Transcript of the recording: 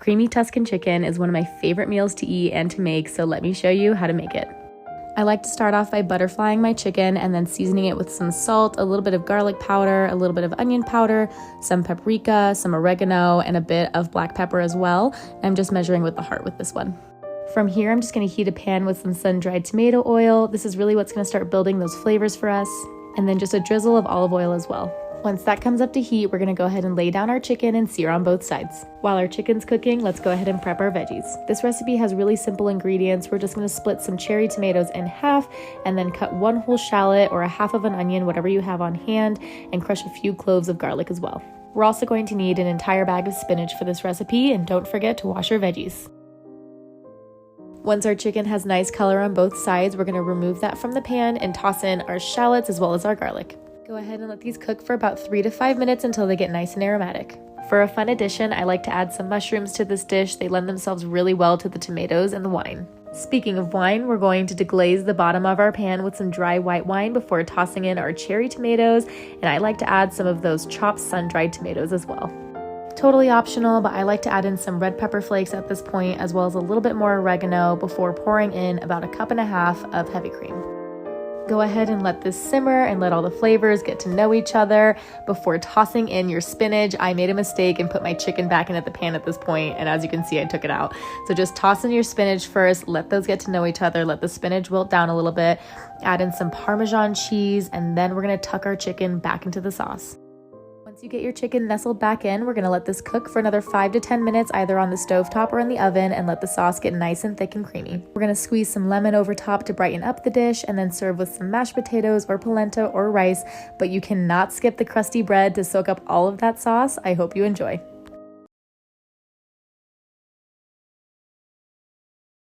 Creamy Tuscan chicken is one of my favorite meals to eat and to make, so let me show you how to make it. I like to start off by butterflying my chicken and then seasoning it with some salt, a little bit of garlic powder, a little bit of onion powder, some paprika, some oregano, and a bit of black pepper as well. I'm just measuring with the heart with this one. From here, I'm just going to heat a pan with some sun-dried tomato oil. This is really what's going to start building those flavors for us. And then just a drizzle of olive oil as well. Once that comes up to heat, we're gonna go ahead and lay down our chicken and sear on both sides. While our chicken's cooking, let's go ahead and prep our veggies. This recipe has really simple ingredients. We're just gonna split some cherry tomatoes in half and then cut one whole shallot or a half of an onion, whatever you have on hand, and crush a few cloves of garlic as well. We're also going to need an entire bag of spinach for this recipe, and don't forget to wash your veggies. Once our chicken has nice color on both sides, we're gonna remove that from the pan and toss in our shallots as well as our garlic. Go ahead and let these cook for about 3 to 5 minutes until they get nice and aromatic. For a fun addition, I like to add some mushrooms to this dish. They lend themselves really well to the tomatoes and the wine. Speaking of wine, we're going to deglaze the bottom of our pan with some dry white wine before tossing in our cherry tomatoes, and I like to add some of those chopped sun-dried tomatoes as well. Totally optional, but I like to add in some red pepper flakes at this point, as well as a little bit more oregano before pouring in about 1.5 cups of heavy cream. Go ahead and let this simmer and let all the flavors get to know each other before tossing in your spinach. I made a mistake and put my chicken back into the pan at this point, and as you can see, I took it out. So just toss in your spinach first, let those get to know each other, let the spinach wilt down a little bit, add in some Parmesan cheese, and then we're gonna tuck our chicken back into the sauce. Once you get your chicken nestled back in, we're gonna let this cook for another 5 to 10 minutes, either on the stovetop or in the oven, and let the sauce get nice and thick and creamy. We're gonna squeeze some lemon over top to brighten up the dish, and then serve with some mashed potatoes or polenta or rice, but you cannot skip the crusty bread to soak up all of that sauce. I hope you enjoy.